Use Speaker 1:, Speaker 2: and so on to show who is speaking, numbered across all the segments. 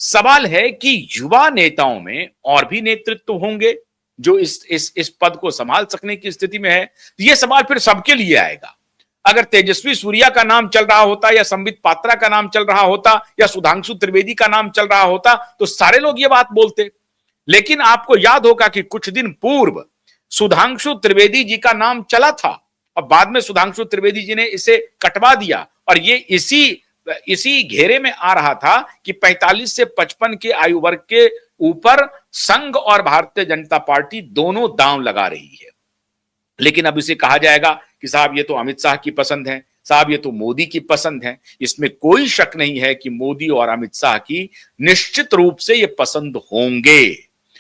Speaker 1: सवाल है कि युवा नेताओं में और भी नेतृत्व होंगे जो इस पद को संभाल सकने की स्थिति में है। यह सवाल फिर सबके लिए आएगा। अगर तेजस्वी सूर्या का नाम चल रहा होता या संबित पात्रा का नाम चल रहा होता या सुधांशु त्रिवेदी का नाम चल रहा होता तो सारे लोग ये बात बोलते। लेकिन आपको याद होगा कि कुछ दिन पूर्व सुधांशु त्रिवेदी जी का नाम चला था और बाद में सुधांशु त्रिवेदी जी ने इसे कटवा दिया और ये इसी घेरे में आ रहा था कि 45 से 55 के आयु वर्ग के ऊपर संघ और भारतीय जनता पार्टी दोनों दांव लगा रही है। लेकिन अब इसे कहा जाएगा कि साहब ये तो अमित शाह की पसंद है, साहब ये तो मोदी की पसंद है। इसमें कोई शक नहीं है कि मोदी और अमित शाह की निश्चित रूप से ये पसंद होंगे।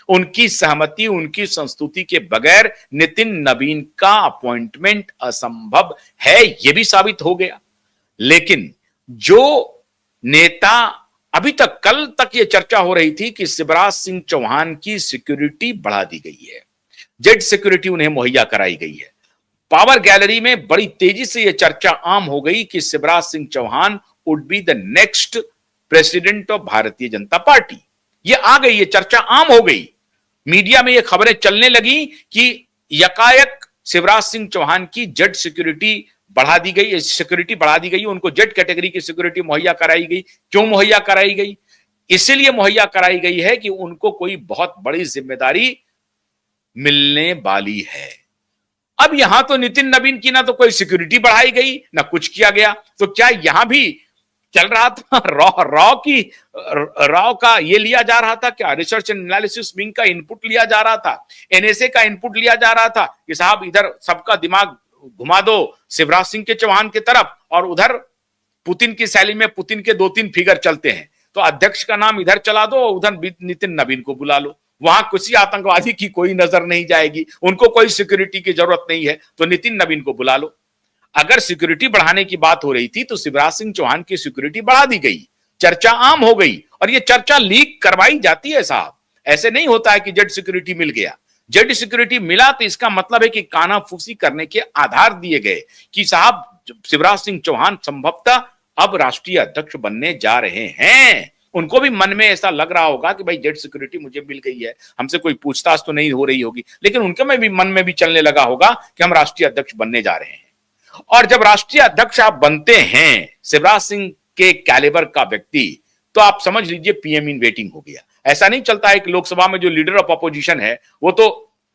Speaker 1: उनकी सहमति, उनकी संस्तुति के बगैर नितिन नवीन का अपॉइंटमेंट असंभव है, यह भी साबित हो गया। लेकिन जो नेता अभी तक, कल तक यह चर्चा हो रही थी कि शिवराज सिंह चौहान की सिक्योरिटी बढ़ा दी गई है, जेड सिक्योरिटी उन्हें मुहैया कराई गई है। पावर गैलरी में बड़ी तेजी से यह चर्चा आम हो गई कि Shivraj Singh Chouhan would be the next president of Bharatiya Janata party. यह आ गई, यह चर्चा आम हो गई। मीडिया में यह खबरें चलने लगी कि यकायक शिवराज सिंह चौहान की जेड सिक्योरिटी बढ़ा दी गई, सिक्योरिटी बढ़ा दी गई, उनको जेड कैटेगरी की सिक्योरिटी मुहैया कराई गई। क्यों मुहैया कराई गई? इसलिए मुहैया कराई गई है कि उनको कोई बहुत बड़ी जिम्मेदारी मिलने वाली है। अब यहां तो नितिन नवीन की ना तो कोई सिक्योरिटी बढ़ाई गई ना कुछ किया गया, तो क्या यहां भी चल रहा था रॉ का ये लिया जा रहा था क्या? रिसर्च एंड एनालिसिस विंग का इनपुट लिया जा रहा था, एनएसए का इनपुट लिया जा रहा था कि साहब इधर सबका दिमाग घुमा दो शिवराज सिंह के चौहान की तरफ और उधर पुतिन की शैली में पुतिन के 2-3 फिगर चलते हैं, तो अध्यक्ष का नाम इधर चला दो, उधर नितिन नवीन को बुला लो। वहां किसी आतंकवादी की कोई नजर नहीं जाएगी, उनको कोई सिक्योरिटी की जरूरत नहीं है, तो नितिन नवीन को बुला लो। अगर सिक्योरिटी बढ़ाने की बात हो रही थी तो शिवराज सिंह चौहान की सिक्योरिटी बढ़ा दी गई, चर्चा आम हो गई और यह चर्चा लीक करवाई जाती है साहब। ऐसे नहीं होता है कि जेड सिक्योरिटी मिल गया। जेड सिक्योरिटी मिला तो इसका मतलब है कि कानाफूसी करने के आधार दिए गए कि साहब शिवराज सिंह चौहान संभवतः अब राष्ट्रीय अध्यक्ष बनने जा रहे हैं। उनको भी मन में ऐसा लग रहा होगा कि भाई जेड सिक्योरिटी मुझे मिल गई है, हमसे कोई पूछताछ तो नहीं हो रही होगी, लेकिन उनके में भी मन में भी चलने लगा होगा कि हम राष्ट्रीय अध्यक्ष बनने जा रहे हैं। और जब राष्ट्रीय अध्यक्ष आप बनते हैं शिवराज सिंह के कैलिबर का व्यक्ति, तो आप समझ लीजिए पीएम इन वेटिंग हो गया। ऐसा नहीं चलता है कि लोकसभा में जो लीडर ऑफ अपोजिशन है वो तो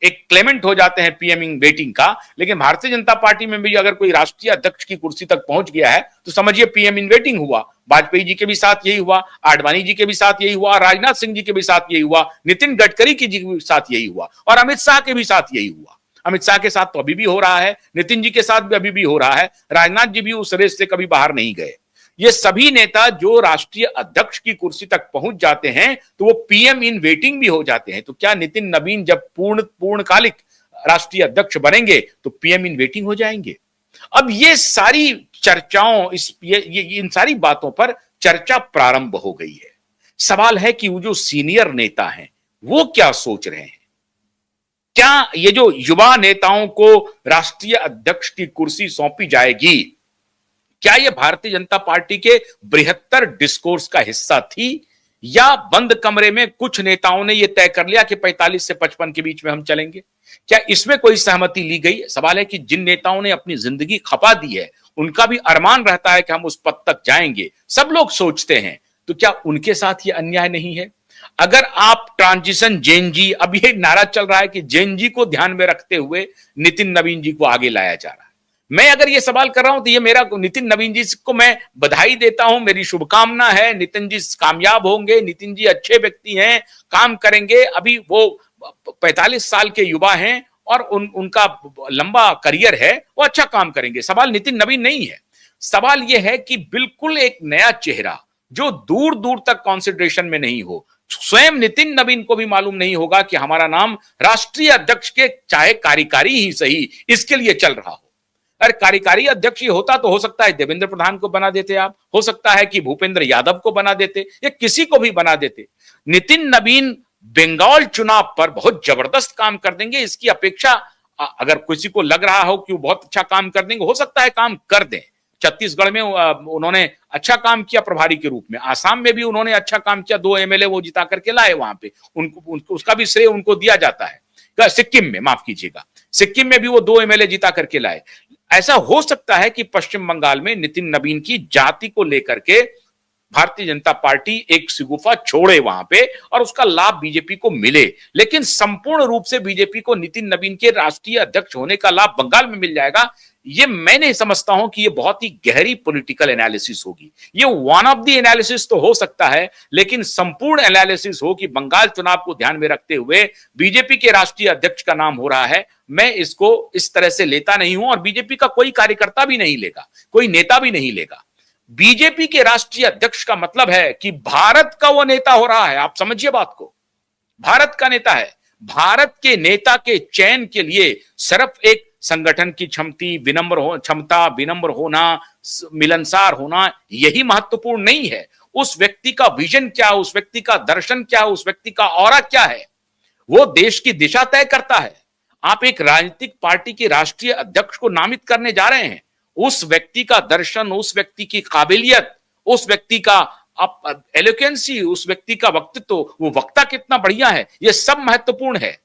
Speaker 1: एक क्लेमेंट हो जाते हैं पीएम इन वेटिंग का, लेकिन भारतीय जनता पार्टी में भी अगर कोई राष्ट्रीय अध्यक्ष की कुर्सी तक पहुंच गया है तो समझिए पीएम इन वेटिंग हुआ। वाजपेयी जी के भी साथ यही हुआ, आडवाणी जी के भी साथ यही हुआ, राजनाथ सिंह जी के भी साथ यही हुआ, नितिन गडकरी जी के भी साथ यही हुआ और अमित शाह के भी साथ यही हुआ। अमित शाह के साथ तो अभी भी हो रहा है, नितिन जी के साथ भी अभी भी हो रहा है, राजनाथ जी भी उस रेस से कभी बाहर नहीं गए। ये सभी नेता जो राष्ट्रीय अध्यक्ष की कुर्सी तक पहुंच जाते हैं तो वो पीएम इन वेटिंग भी हो जाते हैं। तो क्या नितिन नवीन जब पूर्णकालिक राष्ट्रीय अध्यक्ष बनेंगे तो पीएम इन वेटिंग हो जाएंगे? अब ये सारी चर्चाओं, इन सारी बातों पर चर्चा प्रारंभ हो गई है। सवाल है कि वो जो सीनियर नेता हैं वो क्या सोच रहे हैं? क्या ये जो युवा नेताओं को राष्ट्रीय अध्यक्ष की कुर्सी सौंपी जाएगी, क्या यह भारतीय जनता पार्टी के बृहत्तर डिस्कोर्स का हिस्सा थी या बंद कमरे में कुछ नेताओं ने यह तय कर लिया कि 45 से 55 के बीच में हम चलेंगे? क्या इसमें कोई सहमति ली गई? सवाल है कि जिन नेताओं ने अपनी जिंदगी खपा दी है उनका भी अरमान रहता है कि हम उस पद तक जाएंगे, सब लोग सोचते हैं, तो क्या उनके साथ यह अन्याय नहीं है? अगर आप ट्रांजिशन जेन जी, अब ये नारा चल रहा है कि जेन जी को ध्यान में रखते हुए नितिन नवीन जी को आगे लाया जा रहा है। मैं अगर ये सवाल कर रहा हूं तो ये मेरा नितिन नवीन जी को मैं बधाई देता हूं, मेरी शुभकामना है। नितिन जी कामयाब होंगे, नितिन जी अच्छे व्यक्ति हैं, काम करेंगे। अभी वो 45 साल के युवा हैं और उनका लंबा करियर है, वो अच्छा काम करेंगे। सवाल नितिन नवीन नहीं है, सवाल यह है कि बिल्कुल एक नया चेहरा जो दूर दूर तक कॉन्सिडरेशन में नहीं हो। स्वयं नितिन नवीन को भी मालूम नहीं होगा कि हमारा नाम राष्ट्रीय अध्यक्ष के, चाहे कार्यकारी ही सही, इसके लिए चल रहा हो। अरे कार्यकारी अध्यक्ष ही होता तो हो सकता है देवेंद्र प्रधान को बना देते आप, हो सकता है कि भूपेंद्र यादव को बना देते या किसी को भी बना देते। नितिन नवीन बंगाल चुनाव पर बहुत जबरदस्त काम कर देंगे, इसकी अपेक्षा अगर किसी को लग रहा हो कि वो बहुत अच्छा काम कर देंगे, हो सकता है काम कर दें, छत्तीसगढ़ में उन्होंने अच्छा काम किया प्रभारी के रूप में, आसाम में भी उन्होंने अच्छा काम किया, 2 एमएलए वो जिता करके लाए वहां पे, उनको उसका भी श्रेय उनको दिया जाता है। सिक्किम में, माफ कीजिएगा, सिक्किम में भी वो 2 एमएलए जिता करके लाए। ऐसा हो सकता है कि पश्चिम बंगाल में नितिन नवीन की जाति को लेकर के भारतीय जनता पार्टी एक सिगुफा छोड़े वहां पे और उसका लाभ बीजेपी को मिले, लेकिन संपूर्ण रूप से बीजेपी को नितिन नवीन के राष्ट्रीय अध्यक्ष होने का लाभ बंगाल में मिल जाएगा, ये मैं नहीं समझता हूं कि ये बहुत ही गहरी पॉलिटिकल एनालिसिस होगी। ये वन ऑफ द एनालिसिस तो हो सकता है, लेकिन संपूर्ण एनालिसिस हो कि बंगाल चुनाव को ध्यान में रखते हुए बीजेपी के राष्ट्रीय अध्यक्ष का नाम हो रहा है, मैं इसको इस तरह से लेता नहीं हूं और बीजेपी का कोई कार्यकर्ता भी नहीं लेगा, कोई नेता भी नहीं लेगा। बीजेपी के राष्ट्रीय अध्यक्ष का मतलब है कि भारत का वो नेता हो रहा है। आप समझिए बात को, भारत का नेता है। भारत के नेता के चयन के लिए सिर्फ एक संगठन की क्षमता, विनम्र होना, मिलनसार होना, यही महत्वपूर्ण नहीं है। उस व्यक्ति का विजन क्या, उस व्यक्ति का दर्शन क्या, उस व्यक्ति का ऑरा क्या है, वो देश की दिशा तय करता है। आप एक राजनीतिक पार्टी के राष्ट्रीय अध्यक्ष को नामित करने जा रहे हैं, उस व्यक्ति का दर्शन, उस व्यक्ति की काबिलियत, उस व्यक्ति का एलोकेंसी, उस व्यक्ति का वक्तित्व, वो वक्ता कितना बढ़िया है, ये सब महत्वपूर्ण है।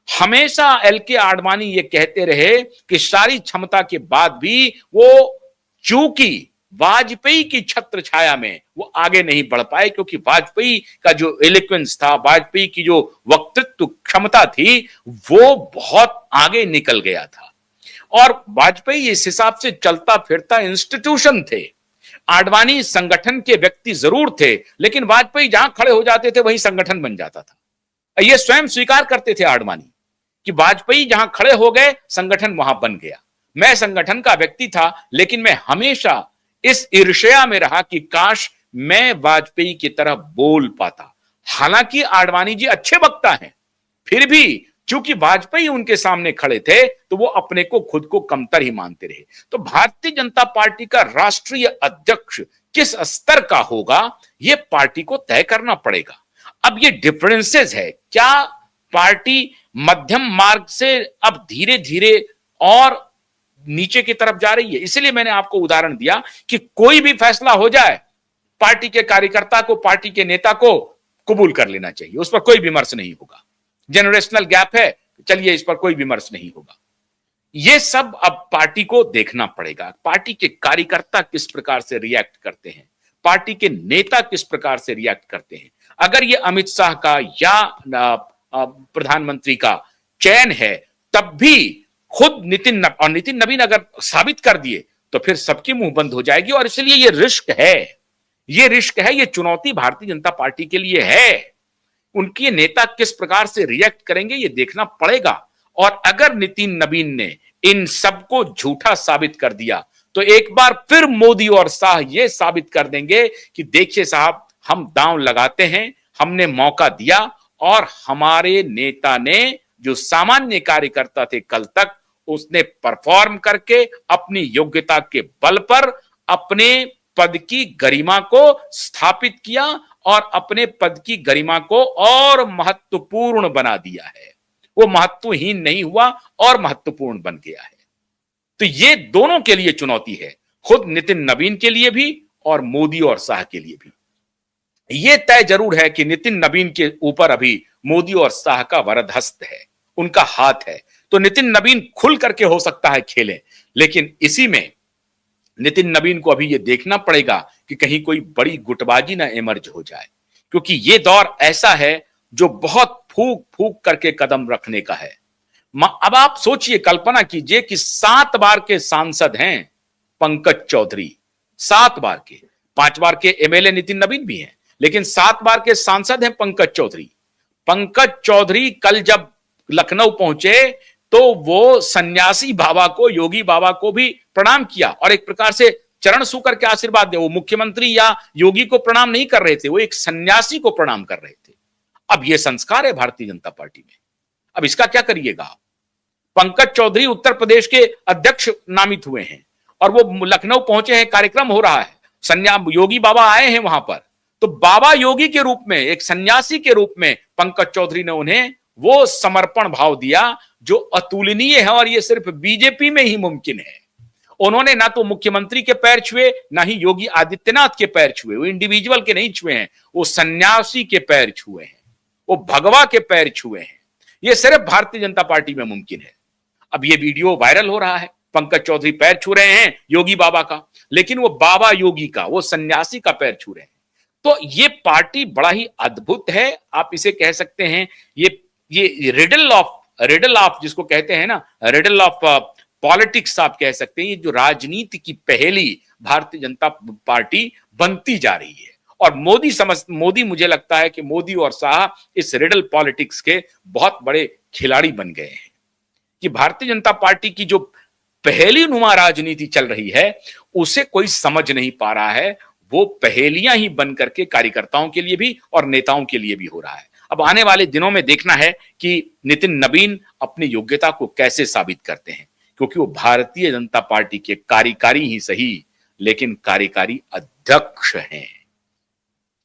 Speaker 1: हमेशा एल.के. आडवाणी ये कहते रहे कि सारी क्षमता के बाद भी वो चूंकि वाजपेयी की छत्र छाया में वो आगे नहीं बढ़ पाए, क्योंकि वाजपेयी का जो एलोक्वेंस था, वाजपेयी की जो वक्तृत्व क्षमता थी, वो बहुत आगे निकल गया था। और वाजपेयी इस हिसाब से चलता फिरता इंस्टीट्यूशन थे। आडवाणी संगठन के व्यक्ति जरूर थे, लेकिन वाजपेयी जहां खड़े हो जाते थे वहीं संगठन बन जाता था। ये स्वयं स्वीकार करते थे आडवाणी कि वाजपेयी जहां खड़े हो गए संगठन वहां बन गया। मैं संगठन का व्यक्ति था, लेकिन मैं हमेशा इस ईर्ष्या में रहा कि काश मैं वाजपेयी की तरह बोल पाता। हालांकि आडवाणी जी अच्छे वक्ता हैं, फिर भी चूंकि वाजपेयी उनके सामने खड़े थे तो वो अपने को खुद को कमतर ही मानते रहे। तो भारतीय जनता पार्टी का राष्ट्रीय अध्यक्ष किस स्तर का होगा, ये पार्टी को तय करना पड़ेगा। अब ये डिफरेंसेस है, क्या पार्टी मध्यम मार्ग से अब धीरे धीरे और नीचे की तरफ जा रही है? इसलिए मैंने आपको उदाहरण दिया कि कोई भी फैसला हो जाए, पार्टी के कार्यकर्ता को, पार्टी के नेता को कबूल कर लेना चाहिए, उस पर कोई विमर्श नहीं होगा। जनरेशनल गैप है, चलिए इस पर कोई विमर्श नहीं होगा। यह सब अब पार्टी को देखना पड़ेगा, पार्टी के कार्यकर्ता किस प्रकार से रिएक्ट करते हैं, पार्टी के नेता किस प्रकार से रिएक्ट करते हैं। अगर ये अमित शाह का या प्रधानमंत्री का चयन है, तब भी खुद नितिन नवीन अगर साबित कर दिए तो फिर सबकी मुंह बंद हो जाएगी। और इसलिए ये रिस्क है, ये चुनौती भारतीय जनता पार्टी के लिए है। उनके नेता किस प्रकार से रिएक्ट करेंगे ये देखना पड़ेगा। और अगर नितिन नवीन ने इन सबको झूठा साबित कर दिया तो एक बार फिर मोदी और शाह ये साबित कर देंगे कि देखिए साहब, हम दांव लगाते हैं, हमने मौका दिया और हमारे नेता ने, जो सामान्य कार्यकर्ता थे कल तक, उसने परफॉर्म करके अपनी योग्यता के बल पर अपने पद की गरिमा को स्थापित किया और अपने पद की गरिमा को और महत्वपूर्ण बना दिया है। वो महत्वहीन नहीं हुआ और महत्वपूर्ण बन गया है। तो ये दोनों के लिए चुनौती है, खुद नितिन नवीन के लिए भी और मोदी और शाह के लिए भी। ये तय जरूर है कि नितिन नवीन के ऊपर अभी मोदी और शाह का वरद हस्त है, उनका हाथ है। तो नितिन नवीन खुल करके हो सकता है खेलें, लेकिन इसी में नितिन नवीन को अभी यह देखना पड़ेगा कि कहीं कोई बड़ी गुटबाजी ना इमर्ज हो जाए, क्योंकि यह दौर ऐसा है जो बहुत फूक फूक करके कदम रखने का है। अब आप सोचिए, कल्पना कीजिए कि 7 बार के सांसद हैं पंकज चौधरी, 7 बार के, 5 बार के एमएलए नितिन नवीन भी हैं, लेकिन 7 बार के सांसद हैं पंकज चौधरी। पंकज चौधरी कल जब लखनऊ पहुंचे तो वो सन्यासी बाबा को, योगी बाबा को भी प्रणाम किया और एक प्रकार से चरण छू करके आशीर्वाद दिया। वो मुख्यमंत्री या योगी को प्रणाम नहीं कर रहे थे, वो एक सन्यासी को प्रणाम कर रहे थे। अब ये संस्कार है भारतीय जनता पार्टी में। अब इसका क्या करिएगा? पंकज चौधरी उत्तर प्रदेश के अध्यक्ष नामित हुए हैं और वो लखनऊ पहुंचे हैं, कार्यक्रम हो रहा है, योगी बाबा आए हैं वहां पर। तो बाबा योगी के रूप में, एक सन्यासी के रूप में पंकज चौधरी ने उन्हें वो समर्पण भाव दिया जो अतुलनीय है और ये सिर्फ बीजेपी में ही मुमकिन है। उन्होंने ना तो मुख्यमंत्री के पैर छुए, ना ही योगी आदित्यनाथ के पैर छुए। वो इंडिविजुअल के नहीं छुए हैं, वो सन्यासी के पैर छुए हैं, वो भगवा के पैर छुए हैं। ये सिर्फ भारतीय जनता पार्टी में मुमकिन है। अब ये वीडियो वायरल हो रहा है, पंकज चौधरी पैर छू रहे हैं योगी बाबा का, लेकिन वो बाबा योगी का, वो सन्यासी का पैर छू रहे हैं। तो ये पार्टी बड़ा ही अद्भुत है। आप इसे कह सकते हैं ये रिडल ऑफ जिसको कहते हैं ना, रिडल ऑफ पॉलिटिक्स आप कह सकते हैं। ये जो राजनीति की पहेली भारतीय जनता पार्टी बनती जा रही है। और मोदी मुझे लगता है कि मोदी और शाह इस रिडल पॉलिटिक्स के बहुत बड़े खिलाड़ी बन गए हैं कि भारतीय जनता पार्टी की जो पहेली नुमा राजनीति चल रही है उसे कोई समझ नहीं पा रहा है। वो पहेलियां ही बन करके कार्यकर्ताओं के लिए भी और नेताओं के लिए भी हो रहा है। अब आने वाले दिनों में देखना है कि नितिन नवीन अपनी योग्यता को कैसे साबित करते हैं, क्योंकि वो भारतीय जनता पार्टी के कार्यकारी ही सही लेकिन कार्यकारी अध्यक्ष हैं।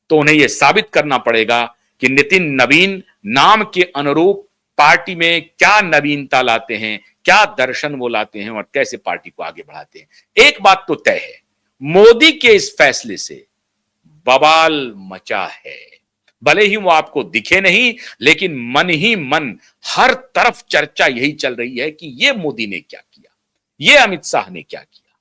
Speaker 1: तो उन्हें यह साबित करना पड़ेगा कि नितिन नवीन नाम के अनुरूप पार्टी में क्या नवीनता लाते हैं, क्या दर्शन वो लाते हैं और कैसे पार्टी को आगे बढ़ाते हैं। एक बात तो तय है, मोदी के इस फैसले से बवाल मचा है। भले ही वो आपको दिखे नहीं, लेकिन मन ही मन हर तरफ चर्चा यही चल रही है कि ये मोदी ने क्या किया, ये अमित शाह ने क्या किया,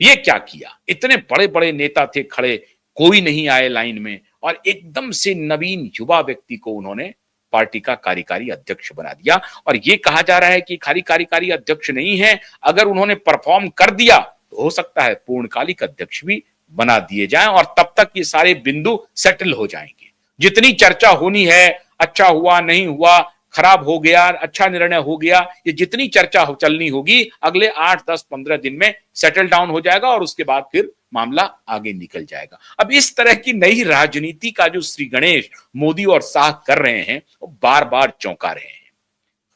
Speaker 1: ये क्या किया। इतने बड़े बड़े नेता थे खड़े, कोई नहीं आए लाइन में, और एकदम से नवीन युवा व्यक्ति को उन्होंने पार्टी का कार्यकारी अध्यक्ष बना दिया। और ये कहा जा रहा है कि खाली कार्यकारी अध्यक्ष नहीं है, अगर उन्होंने परफॉर्म कर दिया तो हो सकता है पूर्णकालिक अध्यक्ष भी बना दिए जाएं, और तब तक ये सारे बिंदु सेटल हो जाएंगे। जितनी चर्चा होनी है, अच्छा हुआ, नहीं हुआ, खराब हो गया, अच्छा निर्णय हो गया, ये जितनी चर्चा चलनी होगी अगले 8, 10, 15 दिन में सेटल डाउन हो जाएगा और उसके बाद फिर मामला आगे निकल जाएगा। अब इस तरह की नई राजनीति का जो श्री गणेश मोदी और शाह कर रहे हैं वो बार बार चौंका रहे हैं।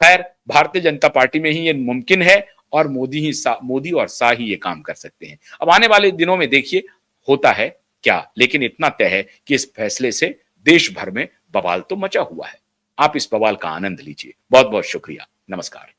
Speaker 1: खैर, भारतीय जनता पार्टी में ही ये मुमकिन है और मोदी और शाह ही ये काम कर सकते हैं। अब आने वाले दिनों में देखिए होता है क्या, लेकिन इतना तय है कि इस फैसले से देश भर में बवाल तो मचा हुआ है। आप इस बवाल का आनंद लीजिए। बहुत बहुत शुक्रिया। नमस्कार।